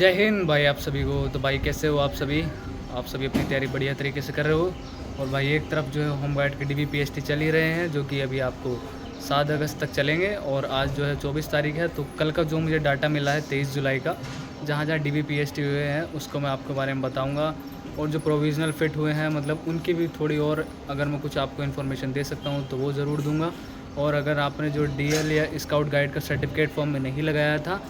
जय हिंद भाई आप सभी को। तो भाई कैसे हो आप सभी अपनी तैयारी बढ़िया तरीके से कर रहे हो। और भाई एक तरफ जो है होमगार्ड के डीवी पीएसटी चल ही रहे हैं, जो कि अभी आपको 7 अगस्त तक चलेंगे। और आज जो है 24 तारीख है, तो कल का जो मुझे डाटा मिला है 23 जुलाई का, जहाँ जहाँ डीवी पीएसटी हुए हैं उसको मैं आपके बारे में बताऊँगा। और जो प्रोविज़नल फ़िट हुए हैं मतलब उनकी भी थोड़ी और अगर मैं कुछ आपको इन्फॉर्मेशन दे सकता हूँ तो वो ज़रूर दूँगा। और अगर आपने जो डीएल या स्काउट गाइड का सर्टिफिकेट फॉर्म में नहीं लगाया था,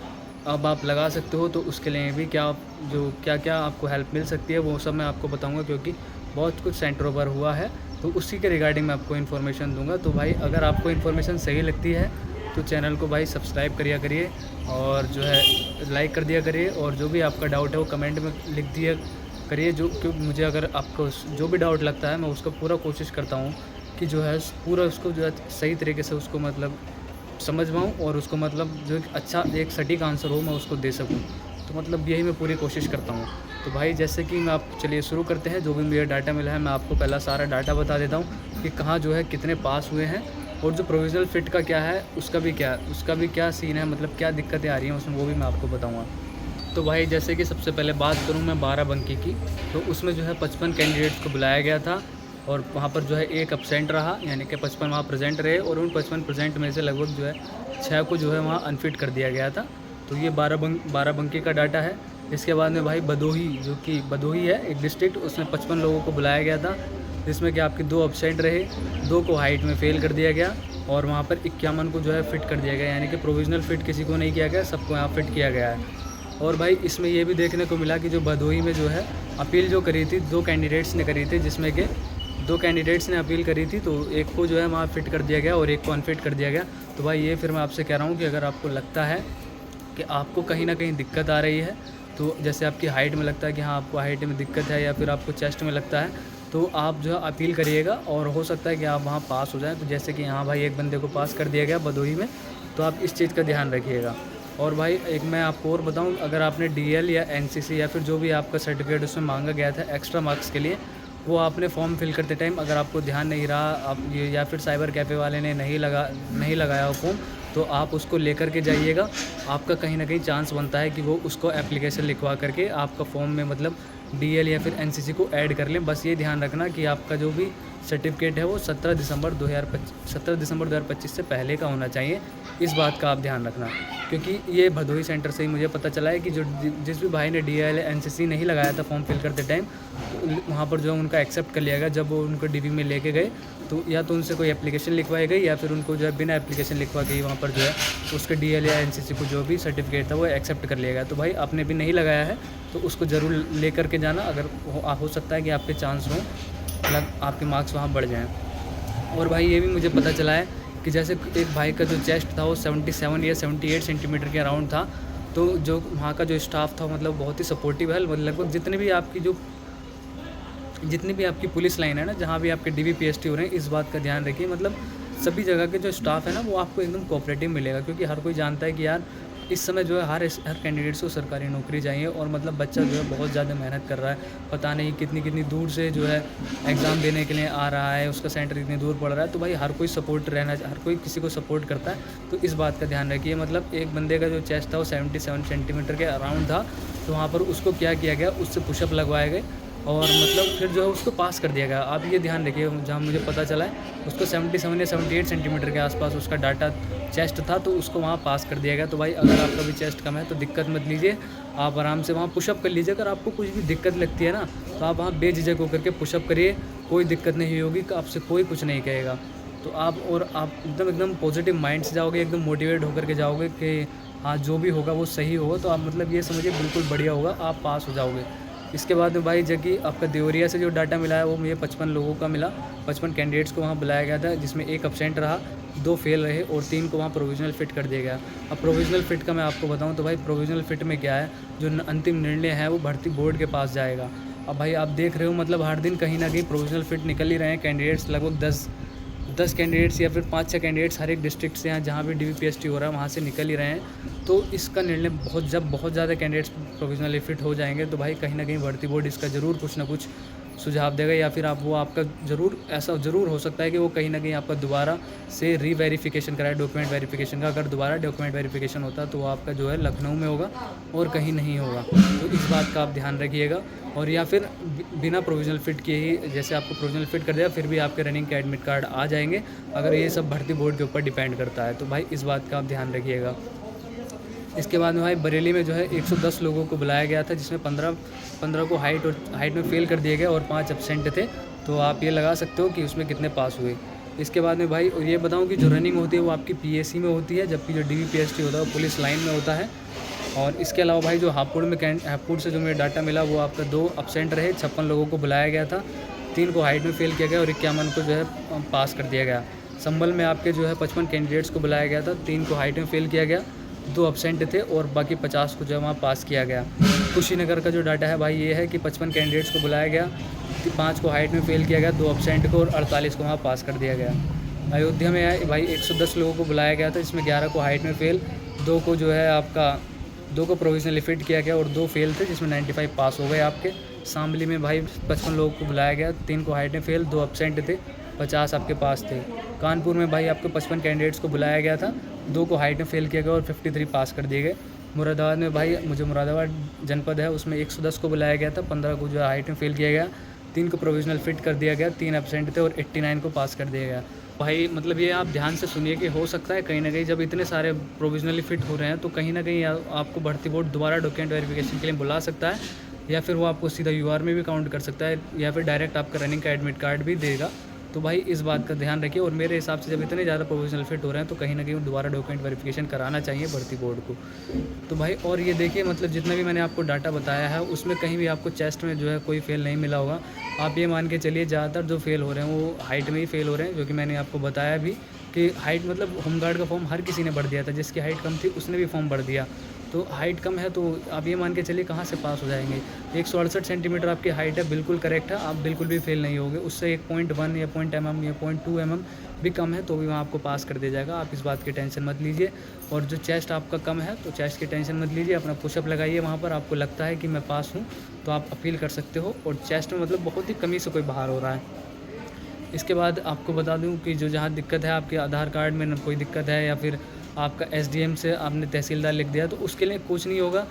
अब आप लगा सकते हो, तो उसके लिए भी क्या क्या आपको हेल्प मिल सकती है वो सब मैं आपको बताऊंगा, क्योंकि बहुत कुछ सेंटरों पर हुआ है। तो उसी के रिगार्डिंग मैं आपको इन्फॉर्मेशन दूंगा। तो भाई अगर आपको इन्फॉर्मेशन सही लगती है तो चैनल को भाई सब्सक्राइब करिए और जो है लाइक कर दिया करिए। और जो भी आपका डाउट है वो कमेंट में लिख दिया करिए, जो कि मुझे अगर आपको जो भी डाउट लगता है मैं उसका पूरा कोशिश करता हूँ कि जो है पूरा उसको जो है सही तरीके से उसको मतलब समझ पाऊँ, और उसको मतलब जो एक अच्छा एक सटीक आंसर हो मैं उसको दे सकूँ। तो मतलब यही मैं पूरी कोशिश करता हूँ। तो भाई जैसे कि मैं आप चलिए शुरू करते हैं। जो भी मुझे डाटा मिला है मैं आपको पहला सारा डाटा बता देता हूँ कि कहाँ जो है कितने पास हुए हैं, और जो प्रोविज़नल फ़िट का क्या है उसका भी क्या सीन है, मतलब क्या दिक्कतें आ रही हैं उसमें, वो भी मैं आपको बताऊँगा। तो भाई जैसे कि सबसे पहले बात करूँ मैं बाराबंकी की, तो उसमें जो है 55 कैंडिडेट्स को बुलाया गया था, और वहाँ पर जो है एक एब्सेंट रहा, यानी कि 55 वहाँ प्रेजेंट रहे, और उन 55 प्रेजेंट में से लगभग जो है 6 को जो है वहाँ अनफिट कर दिया गया था। तो ये बाराबंकी का डाटा है। इसके बाद में भाई भदोही, जो कि भदोही है एक डिस्ट्रिक्ट, उसमें 55 लोगों को बुलाया गया था, जिसमें कि आपके 2 एब्सेंट रहे, 2 को हाइट में फ़ेल कर दिया गया, और वहाँ पर 51 को जो है फ़िट कर दिया गया, यानी कि प्रोविज़नल फ़िट किसी को नहीं किया गया, सबको यहाँ फ़िट किया गया है। और भाई इसमें ये भी देखने को मिला कि जो भदोही में जो है अपील जो करी थी 2 कैंडिडेट्स ने करी थी, जिसमें कि 2 कैंडिडेट्स ने अपील करी थी, तो एक को जो है वहाँ फिट कर दिया गया और एक को अनफिट कर दिया गया। तो भाई ये फिर मैं आपसे कह रहा हूँ कि अगर आपको लगता है कि आपको कहीं ना कहीं दिक्कत आ रही है, तो जैसे आपकी हाइट में लगता है कि हाँ आपको हाइट में दिक्कत है, या फिर आपको चेस्ट में लगता है, तो आप जो है अपील करिएगा और हो सकता है कि आप वहाँ पास हो जाएँ। तो जैसे कि यहाँ भाई एक बंदे को पास कर दिया गया भदोही में, तो आप इस चीज़ का ध्यान रखिएगा। और भाई एक मैं आपको और बताऊं, अगर आपने डीएल या एनसीसी या फिर जो भी आपका सर्टिफिकेट उसमें मांगा गया था एक्स्ट्रा मार्क्स के लिए, वो आपने फॉर्म फिल करते टाइम अगर आपको ध्यान नहीं रहा, आप ये या फिर साइबर कैफ़े वाले ने नहीं लगाया हो फॉर्म, तो आप उसको लेकर के जाइएगा। आपका कहीं ना कहीं चांस बनता है कि वो उसको एप्लीकेशन लिखवा करके आपका फॉर्म में मतलब डीएल या फिर एनसीसी को ऐड कर लें। बस ये ध्यान रखना कि आपका जो भी सर्टिफिकेट है वो 17 दिसंबर 2025 से पहले का होना चाहिए। इस बात का आप ध्यान रखना, क्योंकि ये भदोही सेंटर से ही मुझे पता चला है कि जिस भी भाई ने डीएल एनसीसी नहीं लगाया था फॉर्म फिल करते टाइम, तो वहाँ पर जो उनका एक्सेप्ट कर लिया गया। जब वो उनको डीवी में लेके गए तो या तो उनसे कोई एप्लीकेशन लिखवाई गई, या फिर उनको जो है बिना एप्लीकेशन लिखवा गई वहाँ पर जो है उसके डीएल या एनसीसी को जो भी सर्टिफिकेट था वो एक्सेप्ट कर लिया गया। तो भाई आपने भी नहीं लगाया है तो उसको ज़रूर ले करके जाना, अगर हो सकता है कि आपके चांस हों आपके मार्क्स वहाँ बढ़ जाएँ। और भाई ये भी मुझे पता चला है कि जैसे एक भाई का जो चेस्ट था वो 77 या 78 सेंटीमीटर के अराउंड था, तो जो वहाँ का जो स्टाफ था मतलब बहुत ही सपोर्टिव है। लगभग जितनी भी आपकी पुलिस लाइन है ना, जहाँ भी आपके डीवी पीएसटी हो रहे हैं, इस बात का ध्यान रखिए। मतलब सभी जगह के जो स्टाफ है ना वो आपको एकदम कोऑपरेटिव मिलेगा, क्योंकि हर कोई जानता है कि यार इस समय जो है हर कैंडिडेट्स को सरकारी नौकरी चाहिए, और मतलब बच्चा जो है बहुत ज़्यादा मेहनत कर रहा है, पता नहीं कितनी दूर से जो है एग्ज़ाम देने के लिए आ रहा है, उसका सेंटर इतनी दूर पड़ रहा है। तो भाई हर कोई किसी को सपोर्ट करता है। तो इस बात का ध्यान रखिए। मतलब एक बंदे का जो चेस्ट था वो 77 सेंटीमीटर के अराउंड था, तो वहाँ पर उसको क्या किया गया, उससे पुशअप लगवाए गए, और मतलब फिर जो है उसको पास कर दिया गया। आप ये ध्यान रखिए, जहाँ मुझे पता चला है उसको 77 या 78 सेंटीमीटर के आसपास उसका डाटा चेस्ट था, तो उसको वहाँ पास कर दिया गया। तो भाई अगर आपका भी चेस्ट कम है तो दिक्कत मत लीजिए, आप आराम से वहाँ पुशअप कर लीजिए। अगर आपको कुछ भी दिक्कत लगती है ना, तो आप वहाँ बेझिझक होकर के पुशअप करिए, कोई दिक्कत नहीं होगी, आपसे कोई कुछ नहीं कहेगा। तो आप एकदम पॉजिटिव माइंड से जाओगे, एकदम मोटिवेट होकर के जाओगे कि हाँ जो भी होगा वो सही होगा। तो आप मतलब ये समझिए बिल्कुल बढ़िया होगा, आप पास हो जाओगे। इसके बाद में भाई जबकि आपका देवरिया से जो डाटा मिला है वो मुझे 55 लोगों का मिला, 55 कैंडिडेट्स को वहाँ बुलाया गया था, जिसमें एक एब्सेंट रहा, 2 फेल रहे, और 3 को वहाँ प्रोविज़नल फ़िट कर दिया गया। अब प्रोविज़नल फ़िट का मैं आपको बताऊँ तो भाई प्रोविज़नल फ़िट में क्या है, जो अंतिम निर्णय है वो भर्ती बोर्ड के पास जाएगा। अब भाई आप देख रहे हो मतलब हर दिन कहीं ना कहीं प्रोविज़नल फ़िट निकल ही रहे हैं कैंडिडेट्स, लगभग 10 कैंडिडेट्स या फिर 5-6 कैंडिडेट्स हर एक डिस्ट्रिक्ट से, यहाँ जहाँ भी डीवी पीएसटी हो रहा है वहाँ से निकल ही रहे हैं। तो इसका निर्णय बहुत ज़्यादा कैंडिडेट्स प्रोविज़नली फ़िट हो जाएंगे, तो भाई कहीं ना कहीं भर्ती बोर्ड इसका ज़रूर कुछ ना कुछ सुझाव देगा, या फिर आप वो आपका ऐसा ज़रूर हो सकता है कि वो कहीं ना कहीं आपका दोबारा से रीवेरिफिकेशन कराए डॉक्यूमेंट वेरिफिकेशन का। अगर दोबारा डॉक्यूमेंट वेरिफिकेशन होता तो आपका जो है लखनऊ में होगा और कहीं नहीं होगा। तो इस बात का आप ध्यान रखिएगा। और या फिर बिना प्रोविजनल फ़िट किए ही, जैसे आपको प्रोविजनल फ़िट कर दिया फिर भी आपके रनिंग के एडमिट कार्ड आ जाएंगे, अगर ये सब भर्ती बोर्ड के ऊपर डिपेंड करता है। तो भाई इस बात का आप ध्यान रखिएगा। इसके बाद में भाई बरेली में जो है 110 लोगों को बुलाया गया था, जिसमें 15 को हाइट में फ़ेल कर दिया गया और 5 एब्सेंट थे। तो आप ये लगा सकते हो कि उसमें कितने पास हुए। इसके बाद में भाई ये बताऊं कि जो रनिंग होती है वो आपकी पीएसी में होती है, जबकि जो डीवीपीएसटी होता है वो पुलिस लाइन में होता है। और इसके अलावा भाई जो हापुड़ से जो मुझे डाटा मिला वो आपका 2 एब्सेंट रहे, 56 लोगों को बुलाया गया था, 3 को हाइट में फ़ेल किया गया और 51 को जो है पास कर दिया गया। संभल में आपके जो है 55 कैंडिडेट्स को बुलाया गया था, 3 को हाइट में फ़ेल किया गया, 2 एब्सेंट थे और बाकी 50 को जो है वहाँ पास किया गया। कुशीनगर का जो डाटा है भाई ये है कि 55 कैंडिडेट्स को बुलाया गया, 5 को हाइट में फ़ेल किया गया, 2 एब्सेंट को और 48 को वहाँ पास कर दिया गया। अयोध्या में भाई 110 लोगों को बुलाया गया था, जिसमें 11 को हाइट में फ़ेल, 2 को जो है आपका 2 को प्रोविजनली फ़िट किया गया और 2 फेल थे, जिसमें 95 पास हो गए आपके। शामली में भाई 55 लोगों को बुलाया गया, 3 को हाइट में फ़ेल, 2 एब्सेंट थे, 50 आपके पास थे। कानपुर में भाई आपको 55 कैंडिडेट्स को बुलाया गया था, 2 को हाइट में फ़ेल किया गया और 53 पास कर दिए गए। मुरादाबाद में भाई मुरादाबाद जनपद है उसमें 110 को बुलाया गया था, 15 को जो हाइट में फ़ेल किया गया, 3 को प्रोविजनल फ़िट कर दिया गया, 3 एब्सेंट थे और 89 को पास कर दिया गया। भाई मतलब ये आप ध्यान से सुनिए कि हो सकता है कहीं ना कहीं जब इतने सारे प्रोविजनली फ़िट हो रहे हैं तो कहीं ना कहीं आपको भर्ती बोर्ड दोबारा डॉक्यूमेंट वेरिफिकेशन के लिए बुला सकता है, या फिर वो आपको सीधा यूआर में भी काउंट कर सकता है, या फिर डायरेक्ट आपका रनिंग का एडमिट कार्ड भी देगा। तो भाई इस बात का ध्यान रखिए। और मेरे हिसाब से जब इतने ज़्यादा प्रोविजनल फ़िट हो रहे हैं तो कहीं ना कहीं दोबारा डॉक्यूमेंट वेरिफिकेशन कराना चाहिए भर्ती बोर्ड को। तो भाई और ये देखिए मतलब जितना भी मैंने आपको डाटा बताया है उसमें कहीं भी आपको चेस्ट में जो है कोई फेल नहीं मिला होगा। आप ये मान के चलिए ज़्यादातर जो फेल हो रहे हैं वो हाइट में ही फेल हो रहे हैं, जो कि मैंने आपको बताया भी कि हाइट मतलब होमगार्ड का फॉर्म हर किसी ने भर दिया था, जिसकी हाइट कम थी उसने भी फॉर्म भर दिया। तो हाइट कम है तो आप ये मान के चलिए कहाँ से पास हो जाएंगे। 168 सेंटीमीटर आपकी हाइट है, बिल्कुल करेक्ट है, आप बिल्कुल भी फेल नहीं होगे। उससे 1.1 या 0.1 या 0.2 mm भी कम है तो भी वहाँ आपको पास कर दिया जाएगा। आप इस बात की टेंशन मत लीजिए। और जो चेस्ट आपका कम है तो चेस्ट की टेंशन मत लीजिए, अपना पुशअप लगाइए, वहाँ पर आपको लगता है कि मैं पास हूँ तो आप अपील कर सकते हो। और चेस्ट में मतलब बहुत ही कमी से कोई बाहर हो रहा है। इसके बाद आपको बता दूं कि जो जहाँ दिक्कत है आपके आधार कार्ड में कोई दिक्कत है या फिर आपका एसडीएम से आपने तहसीलदार लिख दिया तो उसके लिए कुछ नहीं होगा,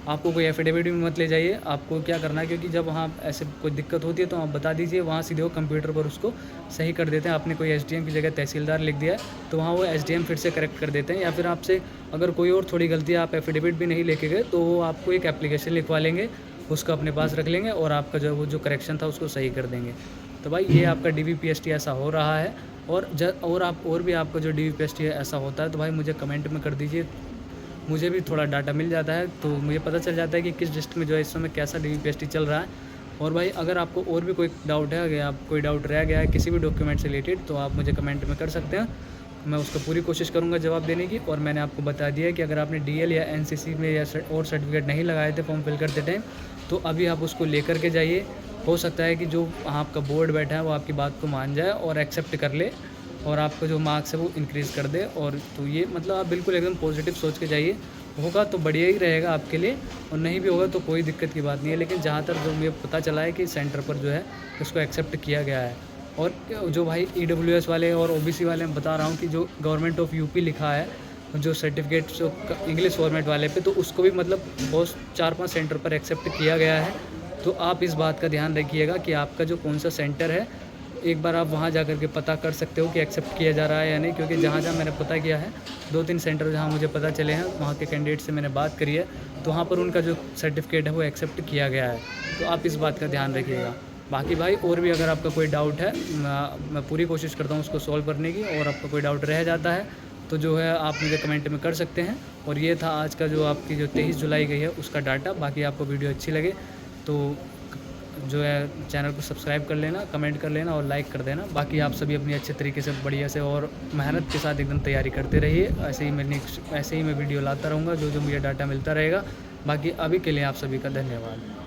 आपको कोई एफिडेविट भी मत ले जाइए। आपको क्या करना है, क्योंकि जब वहाँ ऐसे कोई दिक्कत होती है तो आप बता दीजिए, वहाँ सीधे वो कंप्यूटर पर उसको सही कर देते हैं। आपने कोई एसडीएम की जगह तहसीलदार लिख दिया है तो वहाँ वो एसडीएम फिर से करेक्ट कर देते हैं। या फिर आपसे अगर कोई और थोड़ी गलती है, आप एफिडेविट भी नहीं लेके गए, तो वो आपको एक एप्लीकेशन लिखवा लेंगे, उसको अपने पास रख लेंगे और आपका जो करेक्शन था उसको सही कर देंगे। तो भाई ये आपका डीवीपीएसटी ऐसा हो रहा है। और भी आपका जो डीवीपीएसटी ऐसा होता है तो भाई मुझे कमेंट में कर दीजिए, मुझे भी थोड़ा डाटा मिल जाता है तो मुझे पता चल जाता है कि किस डिस्ट्रिक्ट में जो है इस समय कैसा डीवीपीएसटी चल रहा है। और भाई अगर आपको और भी कोई डाउट है, अगर आप कोई डाउट रह गया है किसी भी डॉक्यूमेंट से रिलेटेड तो आप मुझे कमेंट में कर सकते हैं, मैं उसको पूरी कोशिश करूंगा जवाब देने की। और मैंने आपको बता दिया है कि अगर आपने डीएल या एनसीसी में या और सर्टिफिकेट नहीं लगाए थे फॉर्म फिल करते टाइम तो अभी आप उसको लेकर के जाइए। हो सकता है कि जो आपका बोर्ड बैठा है वो आपकी बात को मान जाए और एक्सेप्ट कर ले और आपका जो मार्क्स है वो इंक्रीज़ कर दे। और तो ये मतलब आप बिल्कुल एकदम पॉजिटिव सोच के जाइए, होगा तो बढ़िया ही रहेगा आपके लिए, और नहीं भी होगा तो कोई दिक्कत की बात नहीं है। लेकिन जहाँ तक जो मुझे पता चला है कि सेंटर पर जो है उसको एक्सेप्ट किया गया है। और जो भाई EWS वाले और OBC वाले मैं बता रहा हूँ कि जो गवर्नमेंट ऑफ यूपी लिखा है जो सर्टिफिकेट जो इंग्लिश फॉर्मेट वाले पे, तो उसको भी मतलब बहुत 4-5 सेंटर पर एक्सेप्ट किया गया है। तो आप इस बात का ध्यान रखिएगा कि आपका जो कौन सा सेंटर है, एक बार आप वहाँ जा कर के पता कर सकते हो कि एक्सेप्ट किया जा रहा है या नहीं। क्योंकि जहाँ मैंने पता किया है 2-3 सेंटर जहाँ मुझे पता चले हैं, वहाँ के कैंडिडेट से मैंने बात करी है तो वहाँ पर उनका जो सर्टिफिकेट है वो एक्सेप्ट किया गया है। तो आप इस बात का ध्यान रखिएगा। बाकी भाई और भी अगर आपका कोई डाउट है मैं पूरी कोशिश करता हूँ उसको सॉल्व करने की, और आपका कोई डाउट रह जाता है तो जो है आप मुझे कमेंट में कर सकते हैं। और ये था आज का जो आपकी जो 23 जुलाई गई है उसका डाटा। बाकी आपको वीडियो अच्छी लगे तो जो है चैनल को सब्सक्राइब कर लेना, कमेंट कर लेना और लाइक कर देना। बाकी आप सभी अपनी अच्छे तरीके से बढ़िया से और मेहनत के साथ एकदम तैयारी करते रहिए। ऐसे ही मैं वीडियो लाता रहूँगा जो मुझे डाटा मिलता रहेगा। बाकी अभी के लिए आप सभी का धन्यवाद।